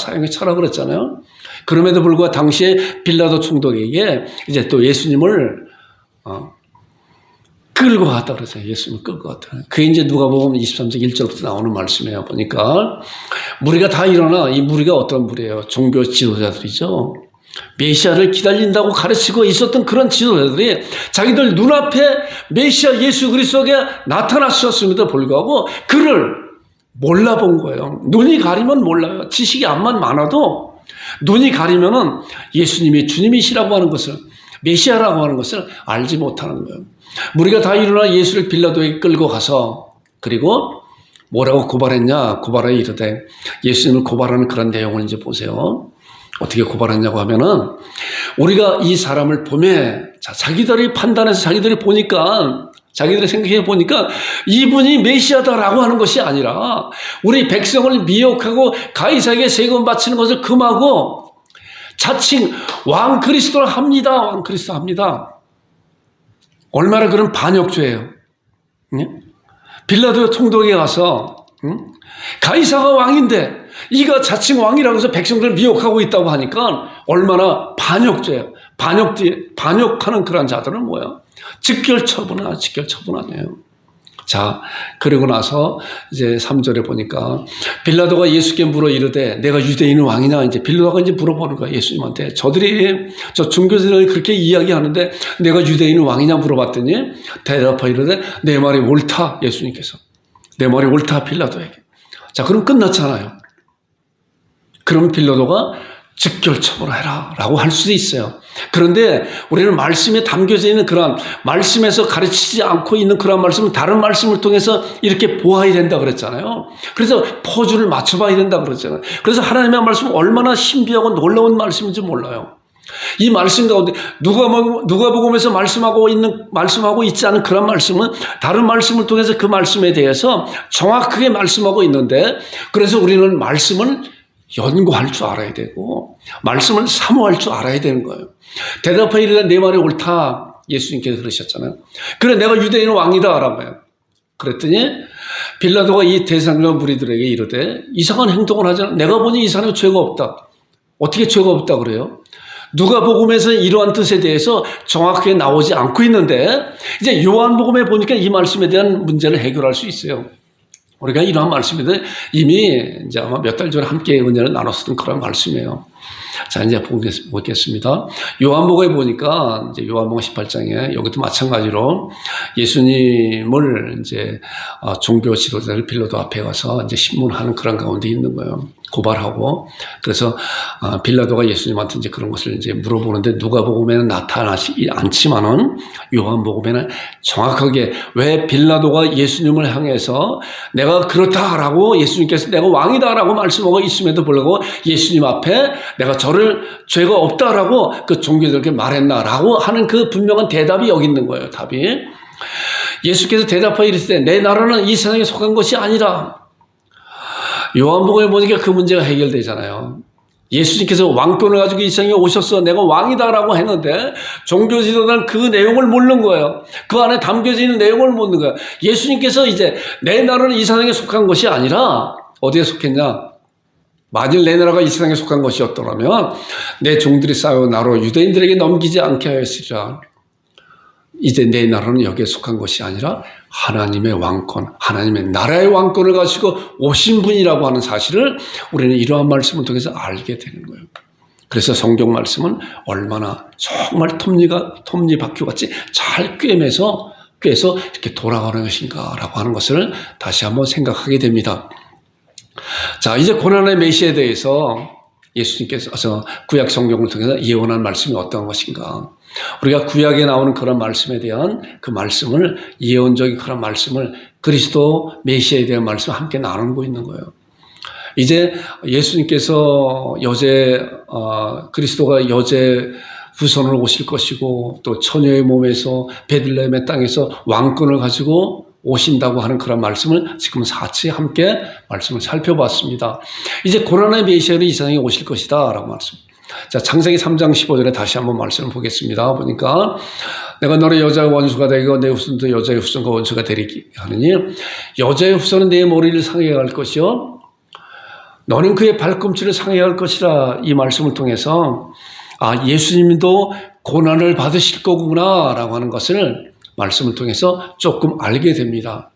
그랬잖아요. 그럼에도 불구하고 당시에 빌라도 총독에게 이제 또 예수님을 끌고 갔다 그랬어요. 예수님을 끌고 갔다. 그게 이제 누가복음 23장 1절부터 나오는 말씀이에요. 보니까 무리가 다 일어나. 이 무리가 어떤 무리예요? 종교 지도자들이죠. 메시아를 기다린다고 가르치고 있었던 그런 지도자들이 자기들 눈앞에 메시아 예수 그리스도가 나타나셨음에도 불구하고 그를 몰라본 거예요. 눈이 가리면 몰라요. 지식이 암만 많아도 눈이 가리면은 예수님이 주님이시라고 하는 것을 메시아라고 하는 것을 알지 못하는 거예요. 무리가 다 일어나 예수를 빌라도에게 끌고 가서 그리고 뭐라고 고발하여 이르되 예수님을 고발하는 그런 내용을 이제 보세요. 어떻게 고발했냐고 하면은 우리가 이 사람을 보매 자기들이 판단해서 자기들이 보니까 자기들이 생각해 보니까 이분이 메시아다라고 하는 것이 아니라 우리 백성을 미혹하고 가이사에게 세금 바치는 것을 금하고 자칭 왕 그리스도를 합니다. 왕 그리스도 합니다. 얼마나 그런 반역죄예요. 빌라도 총독에 가서 가이사가 왕인데 이가 자칭 왕이라고 해서 백성들을 미혹하고 있다고 하니까 얼마나 반역죄예요. 반역하는 그런 자들은 뭐야? 직결처분 아니에요. 자, 그러고 나서 이제 3절에 보니까 빌라도가 예수께 물어 이르되 내가 유대인의 왕이냐? 이제 빌라도가 이제 물어보는 거야, 예수님한테. 저 종교들이 그렇게 이야기하는데 내가 유대인의 왕이냐 물어봤더니 대답하여 이르되 내 말이 옳다, 예수님께서. 내 말이 옳다, 빌라도에게. 자, 그럼 끝났잖아요. 그럼 빌라도가 직결처분해라 라고 할 수도 있어요. 그런데 우리는 말씀에 담겨져 있는 그런 말씀에서 가르치지 않고 있는 그런 말씀을 다른 말씀을 통해서 이렇게 보아야 된다 그랬잖아요. 그래서 퍼즐을 맞춰봐야 된다 그랬잖아요. 그래서 하나님의 말씀은 얼마나 신비하고 놀라운 말씀인지 몰라요. 이 말씀 가운데 누가복음에서 말씀하고 있지 않은 그런 말씀은 다른 말씀을 통해서 그 말씀에 대해서 정확하게 말씀하고 있는데, 그래서 우리는 말씀을 연구할 줄 알아야 되고 말씀을 사모할 줄 알아야 되는 거예요. 대답하여 이르되 내 말이 옳다, 예수님께서 그러셨잖아요. 그래, 내가 유대인 왕이다 라고요. 그랬더니 빌라도가 이 대상자 무리들에게 이르되 이상한 행동을 하잖아. 내가 보니 이 사람이 죄가 없다. 어떻게 죄가 없다 그래요? 누가복음에서 이러한 뜻에 대해서 정확하게 나오지 않고 있는데, 이제 요한복음에 보니까 이 말씀에 대한 문제를 해결할 수 있어요. 우리가 이러한 말씀에 대해 이미 이제 아마 몇 달 전에 함께 은혜를 나눴었던 그런 말씀이에요. 자, 이제 보겠습니다. 요한복음에 보니까 이제 요한복음 18장에 여기도 마찬가지로 예수님을 이제 종교 지도자들 빌라도 앞에 가서 이제 신문하는 그런 가운데 있는 거예요. 고발하고. 그래서 빌라도가 예수님한테 이제 그런 것을 이제 물어보는데, 누가복음에는 나타나지 않지만은 요한복음에는 정확하게 왜 빌라도가 예수님을 향해서 내가 그렇다라고, 예수님께서 내가 왕이다라고 말씀하고 있음에도 불구하고 예수님 앞에 내가 저를 죄가 없다라고 그 종교들에게 말했나라고 하는 그 분명한 대답이 여기 있는 거예요. 답이. 예수께서 대답하여 이르시되 내 나라는 이 세상에 속한 것이 아니라. 요한복음에 보니까 그 문제가 해결되잖아요. 예수님께서 왕권을 가지고 이 세상에 오셔서 내가 왕이다라고 했는데 종교 지도자는 그 내용을 모르는 거예요. 그 안에 담겨져 있는 내용을 모르는 거예요. 예수님께서 이제 내 나라는 이 세상에 속한 것이 아니라 어디에 속했냐? 만일 내 나라가 이 세상에 속한 것이었더라면 내 종들이 싸워 나로 유대인들에게 넘기지 않게 하였으리라. 이제 내 나라는 여기에 속한 것이 아니라 하나님의 왕권, 하나님의 나라의 왕권을 가지고 오신 분이라고 하는 사실을 우리는 이러한 말씀을 통해서 알게 되는 거예요. 그래서 성경 말씀은 얼마나 정말 톱니바퀴같이 잘 꿰서 이렇게 돌아가는 것인가라고 하는 것을 다시 한번 생각하게 됩니다. 자, 이제 고난의 메시아에 대해서 예수님께서 구약 성경을 통해서 예언한 말씀이 어떤 것인가. 우리가 구약에 나오는 그런 말씀에 대한 그 말씀을, 예언적인 그런 말씀을, 그리스도 메시아에 대한 말씀을 함께 나누고 있는 거예요. 이제 예수님께서 그리스도가 여제 후손으로 오실 것이고 또 처녀의 몸에서 베들레헴의 땅에서 왕권을 가지고 오신다고 하는 그런 말씀을 지금 같이 함께 말씀을 살펴봤습니다. 이제 고난의 메시아로 이 세상에 오실 것이다 라고 말씀. 자, 창세기 3장 15절에 다시 한번 말씀을 보겠습니다. 보니까 내가 너를 여자의 원수가 되고 내 후손도 여자의 후손과 원수가 되리게 하느니 여자의 후손은 내 머리를 상하게 할 것이요 너는 그의 발꿈치를 상하게 할 것이라. 이 말씀을 통해서 예수님도 고난을 받으실 거구나 라고 하는 것을 말씀을 통해서 조금 알게 됩니다.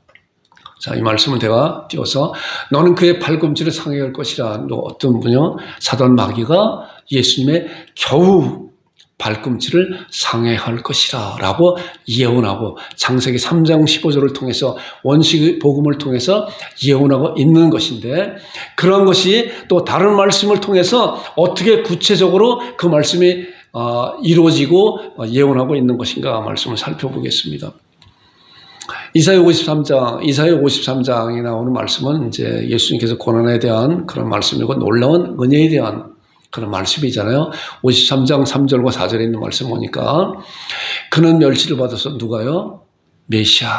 자, 이 말씀을 제가 띄워서 너는 그의 발꿈치를 상하게 할 것이라. 어떤 분이요? 사단 마귀가 예수님의 겨우 발꿈치를 상해할 것이라 라고 예언하고 창세기 3장 15절을 통해서 원시 복음을 통해서 예언하고 있는 것인데, 그런 것이 또 다른 말씀을 통해서 어떻게 구체적으로 그 말씀이 이루어지고 예언하고 있는 것인가 말씀을 살펴보겠습니다. 이사야 53장에 나오는 말씀은 이제 예수님께서 고난에 대한 그런 말씀이고 놀라운 은혜에 대한 그런 말씀이잖아요. 53장 3절과 4절에 있는 말씀 보니까 그는 멸시를 받아서 누가요? 메시아.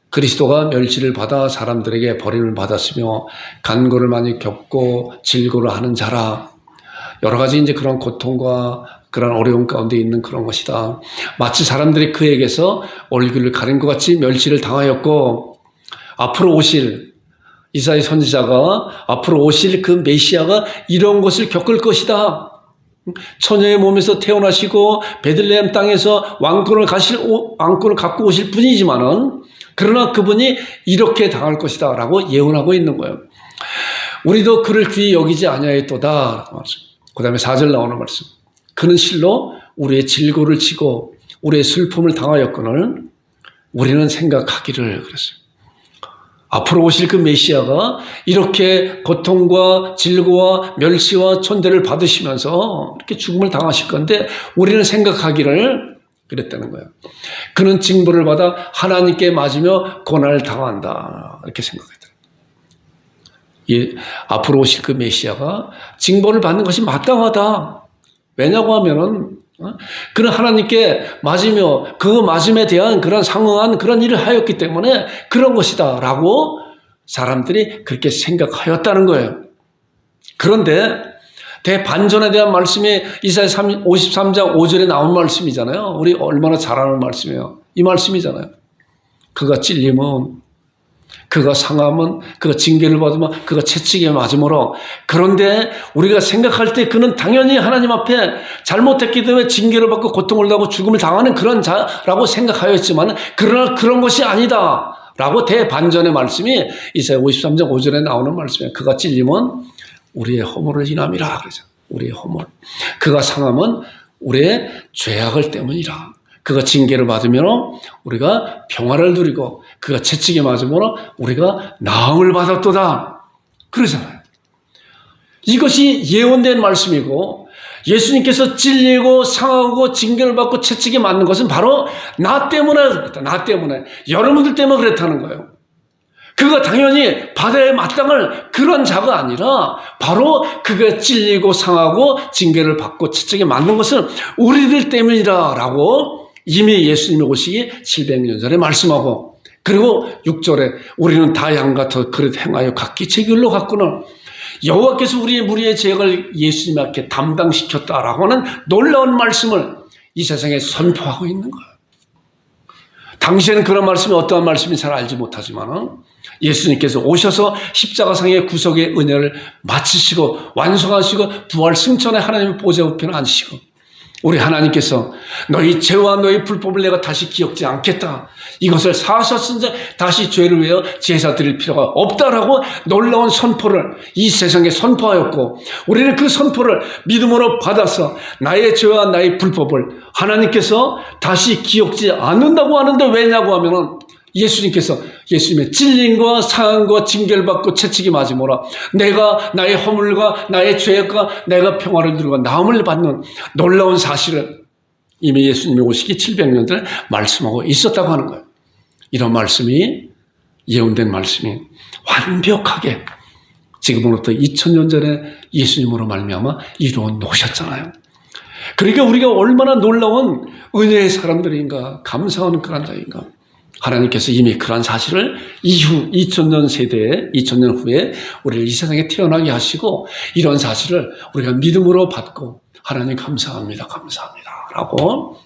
그리스도가 멸시를 받아 사람들에게 버림을 받았으며 간고를 많이 겪고 질고를 하는 자라. 여러 가지 이제 그런 고통과 그런 어려움 가운데 있는 그런 것이다. 마치 사람들이 그에게서 얼굴을 가린 것 같이 멸시를 당하였고, 앞으로 오실 이사야 선지자가 앞으로 오실 그 메시아가 이런 것을 겪을 것이다. 처녀의 몸에서 태어나시고 베들레헴 땅에서 왕권을 갖고 오실 분이지만은 그러나 그분이 이렇게 당할 것이다 라고 예언하고 있는 거예요. 우리도 그를 귀히 여기지 아니하였도다. 그 다음에 4절 나오는 말씀. 그는 실로 우리의 질고를 치고 우리의 슬픔을 당하였거늘 우리는 생각하기를. 그랬어요. 앞으로 오실 그 메시아가 이렇게 고통과 질고와 멸시와 천대를 받으시면서 이렇게 죽음을 당하실 건데 우리는 생각하기를 그랬다는 거예요. 그는 징벌을 받아 하나님께 맞으며 고난을 당한다. 이렇게 생각했다. 앞으로 오실 그 메시아가 징벌을 받는 것이 마땅하다. 왜냐고 하면은 그런 하나님께 맞으며 그 맞음에 대한 그런 상응한 그런 일을 하였기 때문에 그런 것이다 라고 사람들이 그렇게 생각하였다는 거예요. 그런데 대반전에 대한 말씀이 이사야 53장 5절에 나온 말씀이잖아요. 우리 얼마나 잘 아는 말씀이에요. 이 말씀이잖아요. 그가 찔림은, 그가 상함은, 그가 징계를 받으면, 그가 채찍에 맞음으로. 그런데 우리가 생각할 때 그는 당연히 하나님 앞에 잘못했기 때문에 징계를 받고 고통을 당하고 죽음을 당하는 그런 자라고 생각하였지만, 그러나 그런 것이 아니다 라고 대반전의 말씀이 이사야 53장 5절에 나오는 말씀이에요. 그가 찔림은 우리의 허물을 인함이라 그러죠. 우리의 허물. 그가 상함은 우리의 죄악을 때문이라. 그가 징계를 받으면 우리가 평화를 누리고 그가 채찍에 맞으면 우리가 나음을 받았도다. 그러잖아요. 이것이 예언된 말씀이고 예수님께서 찔리고 상하고 징계를 받고 채찍에 맞는 것은 바로 나 때문에 그랬다. 나 때문에. 여러분들 때문에 그랬다는 거예요. 그가 당연히 받아야 마땅할 그런 자가 아니라 바로 그가 찔리고 상하고 징계를 받고 채찍에 맞는 것은 우리들 때문이다 라고 이미 예수님이 오시기 700년 전에 말씀하고 그리고 6절에 우리는 다 양 같아 그릇 행하여 각기 제 길로 갔구나. 여호와께서 우리의 무리의 죄악을 예수님 앞에 담당시켰다라고 하는 놀라운 말씀을 이 세상에 선포하고 있는 거예요. 당시에는 그런 말씀이 어떠한 말씀인지 잘 알지 못하지만 예수님께서 오셔서 십자가상의 구속의 은혜를 마치시고 완성하시고 부활 승천의 하나님의 보좌 우편에 앉으시고 우리 하나님께서 너희 죄와 너희 불법을 내가 다시 기억지 않겠다. 이것을 사하셨으니 다시 죄를 위하여 제사 드릴 필요가 없다라고 놀라운 선포를 이 세상에 선포하였고 우리는 그 선포를 믿음으로 받아서 나의 죄와 나의 불법을 하나님께서 다시 기억지 않는다고 하는데 왜냐고 하면은 예수님께서 예수님의 찔림과 상함과 징계를 받고 채찍이 맞음으로 내가 나의 허물과 나의 죄악과 내가 평화를 누리고 나음을 받는 놀라운 사실을 이미 예수님이 오시기 700년 전에 말씀하고 있었다고 하는 거예요. 이런 말씀이 예언된 말씀이 완벽하게 지금으로부터 2000년 전에 예수님으로 말미암아 이루어 놓으셨잖아요. 그러니까 우리가 얼마나 놀라운 은혜의 사람들인가 감사하는 그런 자인가. 하나님께서 이미 그런 사실을 이후 2000년 세대에 2000년 후에 우리를 이 세상에 태어나게 하시고 이런 사실을 우리가 믿음으로 받고 하나님 감사합니다. 감사합니다. 라고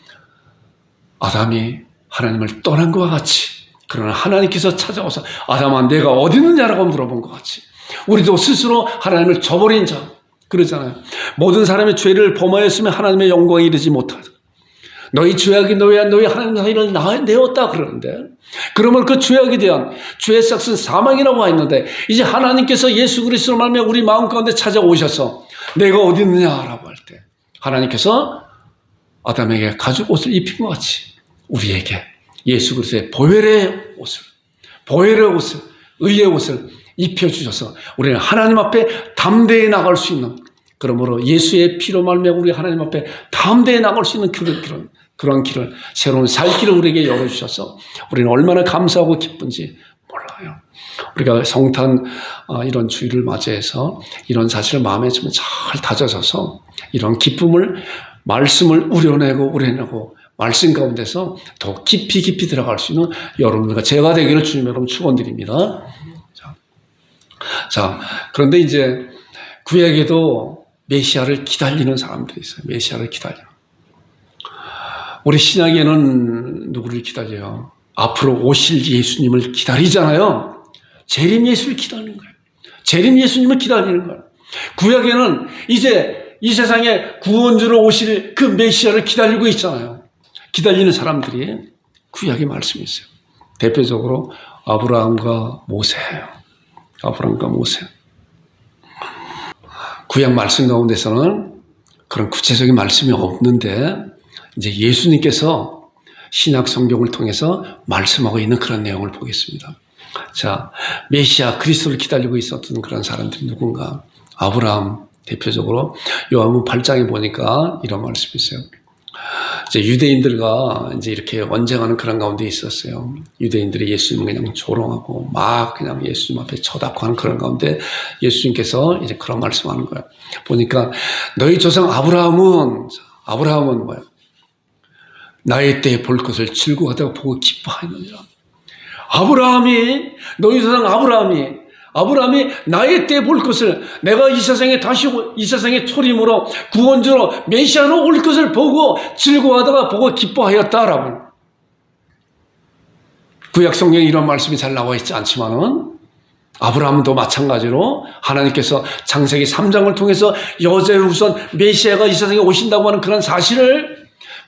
아담이 하나님을 떠난 것과 같이 그러나 하나님께서 찾아와서 아담아 내가 어디 있느냐라고 물어본 것 같이 우리도 스스로 하나님을 저버린 자 그러잖아요. 모든 사람의 죄를 범하였으면 하나님의 영광에 이르지 못하다. 너희 죄악이 너희 하나님 사이를 내었다 그러는데 그러면 그 죄악에 대한 죄의 삭은 사망이라고 했는데 이제 하나님께서 예수 그리스도로 말미암아 우리 마음 가운데 찾아오셔서 내가 어디 있느냐라고 할 때 하나님께서 아담에게 가죽 옷을 입힌 것 같이 우리에게 예수 그리스도의 보혈의 옷을 의의 옷을 입혀주셔서 우리는 하나님 앞에 담대히 나갈 수 있는 그러므로 예수의 피로 말미암아 우리 하나님 앞에 담대히 나갈 수 있는 그런 길을 새로운 살 길을 우리에게 열어주셔서 우리는 얼마나 감사하고 기쁜지 몰라요. 우리가 성탄 이런 주일을 맞이해서 이런 사실을 마음에 좀 잘 다져져서 이런 기쁨을 말씀을 우려내고 말씀 가운데서 더 깊이 들어갈 수 있는 여러분들과 제가 되기를 주님 여러분 축원드립니다. 자, 그런데 이제 구약에도 메시아를 기다리는 사람들이 있어요. 메시아를 기다리는. 우리 신약에는 누구를 기다려요? 앞으로 오실 예수님을 기다리잖아요. 재림 예수를 기다리는 거예요. 재림 예수님을 기다리는 거예요. 구약에는 이제 이 세상에 구원주로 오실 그 메시아를 기다리고 있잖아요. 기다리는 사람들이 구약의 말씀이 있어요. 대표적으로 아브라함과 모세예요. 아브라함과 모세. 구약 말씀 가운데서는 그런 구체적인 말씀이 없는데 이제 예수님께서 신약 성경을 통해서 말씀하고 있는 그런 내용을 보겠습니다. 자, 메시아 그리스도를 기다리고 있었던 그런 사람들이 누군가? 아브라함 대표적으로 요한복음 8장에 보니까 이런 말씀이 있어요. 이제 유대인들과 이제 이렇게 언쟁하는 그런 가운데 있었어요. 유대인들이 예수님을 그냥 조롱하고 막 그냥 예수님 앞에 쳐다고 하는 그런 가운데 예수님께서 이제 그런 말씀하는 거예요. 보니까 너희 조상 아브라함은 뭐예요? 나의 때에 볼 것을 즐거워하다가 보고 기뻐하느니라. 너희 조상 아브라함이 나의 때에 볼 것을, 내가 이 세상에 이 세상에 초림으로 구원주로 메시아로 올 것을 보고 즐거워하다가 보고 기뻐하였다라고. 구약 성경에 이런 말씀이 잘 나와 있지 않지만은 아브라함도 마찬가지로 하나님께서 창세기 3장을 통해서 여자의 후손 메시아가 이 세상에 오신다고 하는 그런 사실을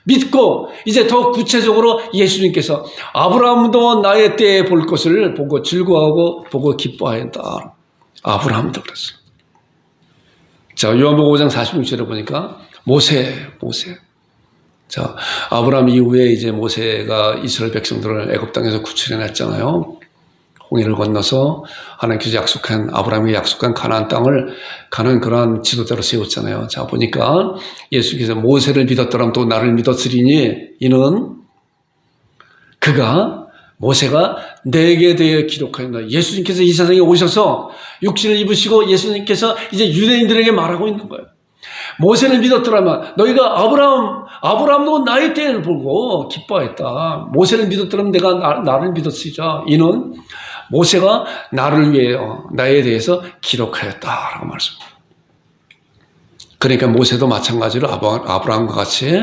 믿고 이제 더 구체적으로 예수님께서 아브라함도 나의 때에 볼 것을 보고 즐거워하고 보고 기뻐하였다. 아브라함도 그랬어요. 자, 요한복음 5장 46절에 보니까 모세. 자, 아브라함 이후에 이제 모세가 이스라엘 백성들을 애굽 땅에서 구출해냈잖아요. 홍해를 건너서 하나님께서 아브라함에게 약속한 가나안 땅을 가는 그러한 지도자로 세웠잖아요. 자, 보니까 예수께서 모세를 믿었더라면 또 나를 믿었으리니 이는 모세가 내게 대해 기록하였다. 예수님께서 이 세상에 오셔서 육신을 입으시고 예수님께서 이제 유대인들에게 말하고 있는 거예요. 모세를 믿었더라면 너희가 아브라함도 나의 때를 보고 기뻐했다. 모세를 믿었더라면 내가 나를 믿었으리라. 이는 모세가 나를 위하여 나에 대해서 기록하였다라고 말씀합니다. 그러니까 모세도 마찬가지로 아브라함과 같이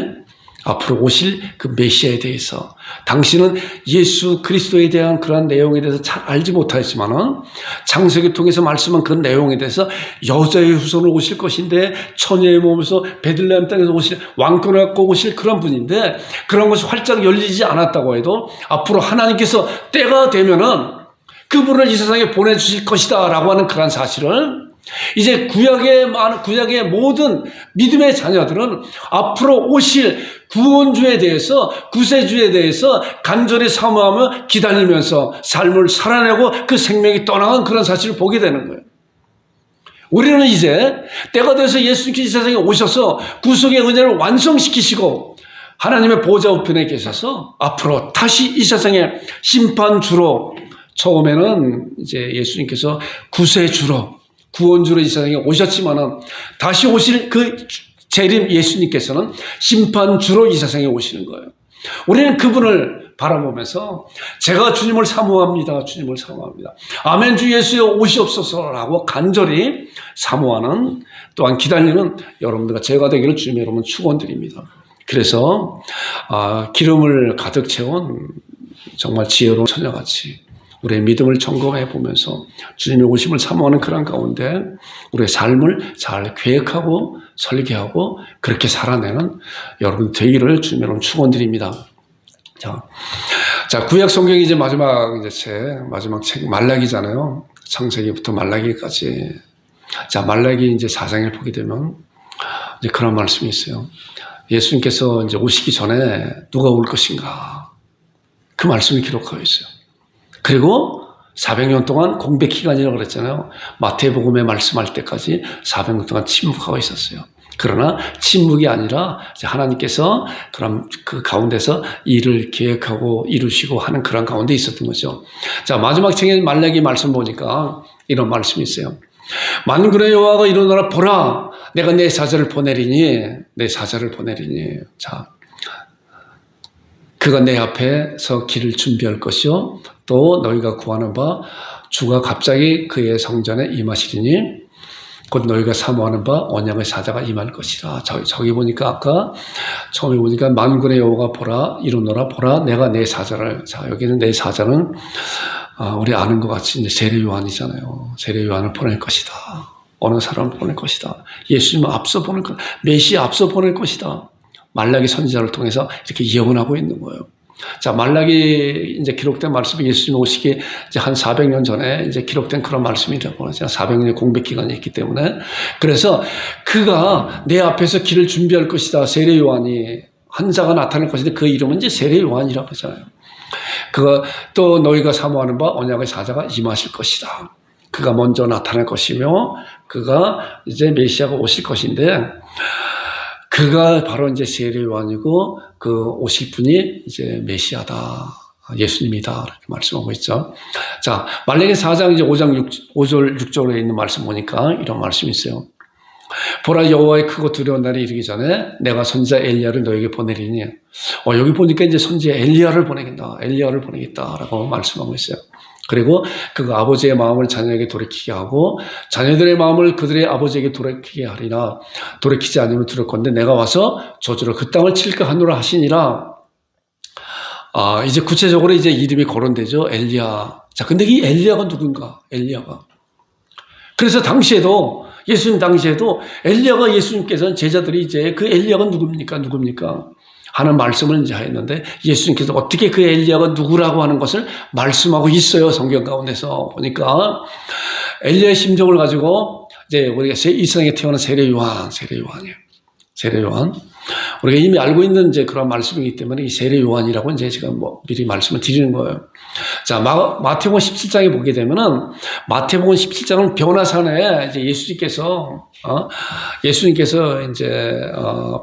앞으로 오실 그 메시아에 대해서 당신은 예수 그리스도에 대한 그런 내용에 대해서 잘 알지 못하였지만은 창세기 통해서 말씀한 그 내용에 대해서 여자의 후손으로 오실 것인데 처녀의 몸에서 베들레헴 땅에서 오실 왕권을 갖고 오실 그런 분인데 그런 것이 활짝 열리지 않았다고 해도 앞으로 하나님께서 때가 되면은 그분을 이 세상에 보내주실 것이다 라고 하는 그런 사실을 이제 구약의 모든 믿음의 자녀들은 앞으로 오실 구원주에 대해서 구세주에 대해서 간절히 사모하며 기다리면서 삶을 살아내고 그 생명이 떠나간 그런 사실을 보게 되는 거예요. 우리는 이제 때가 돼서 예수님께서 이 세상에 오셔서 구속의 은혜를 완성시키시고 하나님의 보좌 우편에 계셔서 앞으로 다시 이 세상에 심판주로 처음에는 이제 예수님께서 구세주로 구원주로 이 세상에 오셨지만은 다시 오실 그 재림 예수님께서는 심판주로 이 세상에 오시는 거예요. 우리는 그분을 바라보면서 제가 주님을 사모합니다. 아멘 주 예수여 오시옵소서라고 간절히 사모하는 또한 기다리는 여러분들과 제가 되기를 주님 여러분 축원드립니다. 그래서 기름을 가득 채운 정말 지혜로운 처녀같이 우리의 믿음을 점검해 보면서 주님의 오심을 사모하는 그런 가운데 우리의 삶을 잘 계획하고 설계하고 그렇게 살아내는 여러분 되기를 주님 여러분 축원드립니다. 자, 구약 성경이 이제 마지막 책 말라기잖아요. 창세기부터 말라기까지. 자, 말라기 이제 4장을 보게 되면 이제 그런 말씀이 있어요. 예수님께서 이제 오시기 전에 누가 올 것인가? 그 말씀이 기록하고 있어요. 그리고 400년 동안 공백 기간이라고 그랬잖아요. 마태복음에 말씀할 때까지 400년 동안 침묵하고 있었어요. 그러나 침묵이 아니라 하나님께서 그럼 그 가운데서 일을 계획하고 이루시고 하는 그런 가운데 있었던 거죠. 자, 마지막 책의 말라기 말씀 보니까 이런 말씀이 있어요. 만군의 여호와가 이르노라 보라 내가 내 사자를 보내리니 자, 그가 내 앞에서 길을 준비할 것이요 또 너희가 구하는 바 주가 갑자기 그의 성전에 임하시리니 곧 너희가 사모하는 바 언약의 사자가 임할 것이라. 저기 보니까 아까 처음에 보니까 만군의 여호와가 보라 이르노라 보라 내가 내 사자를. 자, 여기는 내 사자는 우리 아는 것 같이 이제 세례 요한이잖아요. 세례 요한을 보낼 것이다. 어느 사람을 보낼 것이다. 예수님을 앞서 보낼 것이다. 메시아 앞서 보낼 것이다. 말라기 선지자를 통해서 이렇게 예언하고 있는 거예요. 자, 말라기 이제 기록된 말씀이 예수님 오시기 이제 한 400년 전에 이제 기록된 그런 말씀이라고 하죠. 400년의 공백 기간이 있기 때문에. 그래서 그가 내 앞에서 길을 준비할 것이다. 세례 요한이 한 자가 나타날 것인데 그 이름은 이제 세례 요한이라고 하잖아요. 그가 또 너희가 사모하는 바 언약의 사자가 임하실 것이다. 그가 먼저 나타날 것이며 그가 이제 메시아가 오실 것인데 그가 바로 이제 세례 요한이고 그 오실 분이 이제 메시아다. 예수님이다. 이렇게 말씀하고 있죠. 자, 말라기 4장 이제 5절 6절에 있는 말씀 보니까 이런 말씀이 있어요. 보라 여호와의 크고 두려운 날이 이르기 전에 내가 선지자 엘리야를 너에게 보내리니 여기 보니까 이제 선지자 엘리야를 보내겠다라고 말씀하고 있어요. 그리고 그 아버지의 마음을 자녀에게 돌이키게 하고 자녀들의 마음을 그들의 아버지에게 돌이키게 하리라. 돌이키지 않으면 두렵건대 내가 와서 저주로 그 땅을 칠까 하노라 하시니라. 이제 구체적으로 이제 이름이 거론되죠. 엘리야. 자, 근데 이 엘리야가 누군가? 엘리야가. 그래서 당시에도 예수님 당시에도 엘리야가 예수님께서는 제자들이 이제 그 엘리야가 누굽니까 하는 말씀을 이제 했는데 예수님께서 어떻게 그 엘리야가 누구라고 하는 것을 말씀하고 있어요. 성경 가운데서 보니까 엘리야의 심정을 가지고 이제 우리가 이 세상에 태어난 세례 요한이에요. 세례 요한. 우리가 이미 알고 있는 이제 그런 말씀이기 때문에 이 세례 요한이라고 이제 제가 미리 말씀을 드리는 거예요. 자, 마태복음 17장에 보게 되면은 마태복음 17장은 변화산에 이제 예수님께서 이제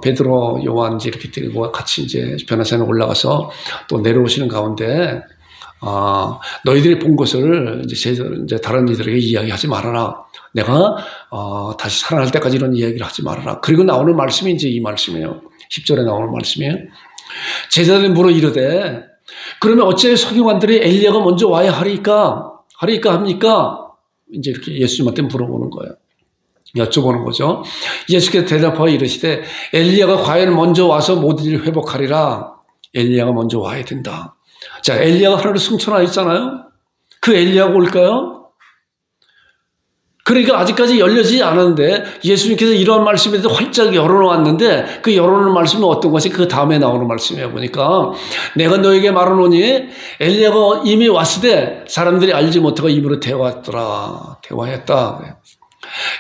베드로, 요한 이렇게 데리고 같이 이제 변화산에 올라가서 또 내려오시는 가운데 너희들이 본 것을 이제 다른 이들에게 이야기하지 말아라. 내가 다시 살아날 때까지 이런 이야기를 하지 말아라. 그리고 나오는 말씀이 이제 이 말씀이에요. 10절에 나오는 말씀이에요. 제자들이 물어 이르되 그러면 어째 서기관들이 엘리야가 먼저 와야 합니까? 이제 이렇게 예수님한테 물어보는 거예요. 여쭤보는 거죠. 예수께서 대답하여 이르시되 엘리야가 과연 먼저 와서 모든 일을 회복하리라. 엘리야가 먼저 와야 된다. 자, 엘리야가 하나로 승천하였잖아요. 그 엘리야가 올까요? 그러니까 아직까지 열려지지 않았는데 예수님께서 이러한 말씀에 대해서 활짝 열어놓았는데 그 열어놓은 말씀은 어떤 것이 그 다음에 나오는 말씀이에요. 보니까 내가 너에게 말하노니 엘리야가 이미 왔을 때 사람들이 알지 못하고 입으로 대화했다.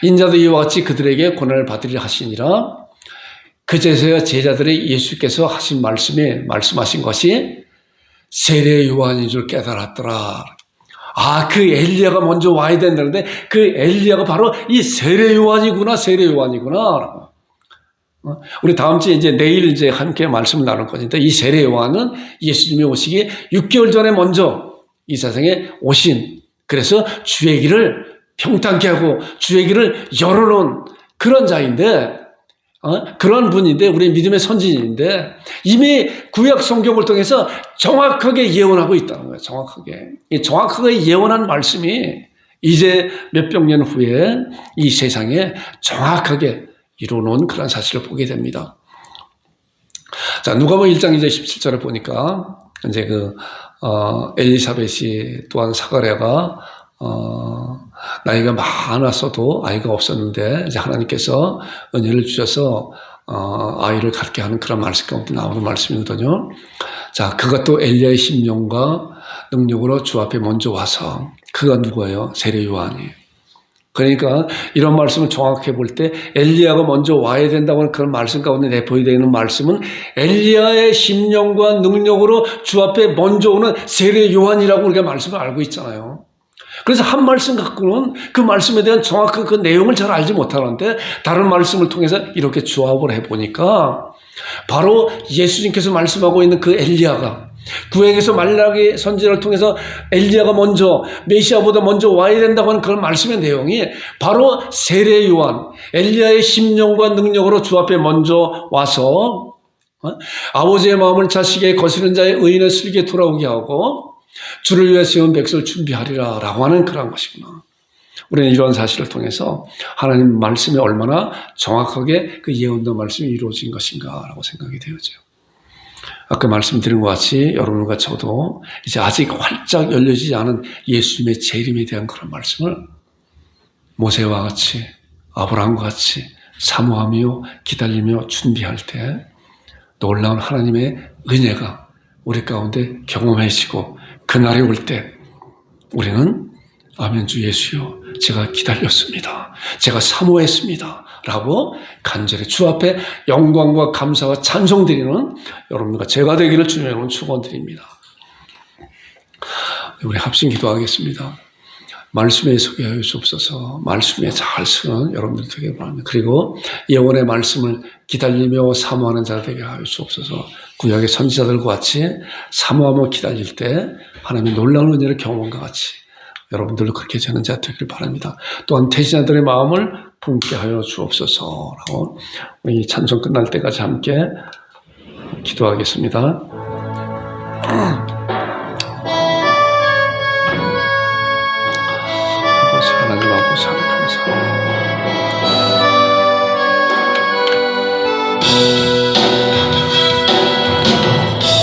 인자도 이와 같이 그들에게 고난을 받으리라 하시니라. 그제서야 제자들이 예수께서 하신 말씀하신 것이 세례 요한인 줄 깨달았더라. 그 엘리야가 먼저 와야 된다는데 그 엘리야가 바로 이 세례 요한이구나. 우리 다음 주에 이제 내일 이제 함께 말씀을 나눌 거니까 이 세례 요한은 예수님이 오시기 6개월 전에 먼저 이 세상에 오신, 그래서 주의 길을 평탄케 하고 주의 길을 열어놓은 그런 자인데, 그런 분인데, 우리 믿음의 선진인데, 이미 구약 성경을 통해서 정확하게 예언하고 있다는 거예요. 정확하게 예언한 말씀이 이제 몇백 년 후에 이 세상에 정확하게 이루어놓은 그런 사실을 보게 됩니다. 자, 누가복음 1장 이제 17절을 보니까, 이제 엘리사벳이 또한 사가랴가, 나이가 많았어도 아이가 없었는데 이제 하나님께서 은혜를 주셔서 아이를 갖게 하는 그런 말씀 가운데 나오는 말씀이거든요. 자, 그것도 엘리야의 심령과 능력으로 주 앞에 먼저 와서, 그가 누구예요? 세례 요한이에요. 그러니까 이런 말씀을 정확하게 볼 때 엘리야가 먼저 와야 된다고 하는 그런 말씀 가운데 내포되어 있는 말씀은 엘리야의 심령과 능력으로 주 앞에 먼저 오는 세례 요한이라고 우리가 말씀을 알고 있잖아요. 그래서 한 말씀 갖고는 그 말씀에 대한 정확한 그 내용을 잘 알지 못하는데 다른 말씀을 통해서 이렇게 조합을 해보니까 바로 예수님께서 말씀하고 있는 그 엘리야가, 구약에서 말라기 선지자를 통해서 엘리야가 먼저 메시아보다 먼저 와야 된다고 하는 그런 말씀의 내용이 바로 세례 요한, 엘리야의 심령과 능력으로 주 앞에 먼저 와서 아버지의 마음을 자식에게 거스르는 자의 의인의 슬기에 돌아오게 하고 주를 위해 세운 백성을 준비하리라 라고 하는 그런 것이구나. 우리는 이런 사실을 통해서 하나님 말씀이 얼마나 정확하게 그 예언된 말씀이 이루어진 것인가 라고 생각이 되어져요. 아까 말씀드린 것 같이 여러분과 저도 이제 아직 활짝 열려지지 않은 예수님의 재림에 대한 그런 말씀을 모세와 같이, 아브라함과 같이 사모하며 기다리며 준비할 때 놀라운 하나님의 은혜가 우리 가운데 경험해지고 그날이 올 때 우리는 아멘 주 예수여 제가 기다렸습니다. 제가 사모했습니다. 라고 간절히 주 앞에 영광과 감사와 찬송드리는 여러분과 제가 되기를 주님의 이름으로 축원드립니다. 우리 합심 기도하겠습니다. 말씀에 소개할 수 없어서 말씀에 잘 쓰는 여러분들 되게 바랍니다. 그리고 영혼의 말씀을 기다리며 사모하는 자 되게 할 수 없어서 구약의 선지자들과 같이 사모하며 기다릴 때 하나님의 놀라운 은혜를 경험과 같이 여러분들도 그렇게 되는 자 되길 바랍니다. 또한 태신자들의 마음을 품게 하여 주옵소서라고 이 찬송 끝날 때까지 함께 기도하겠습니다.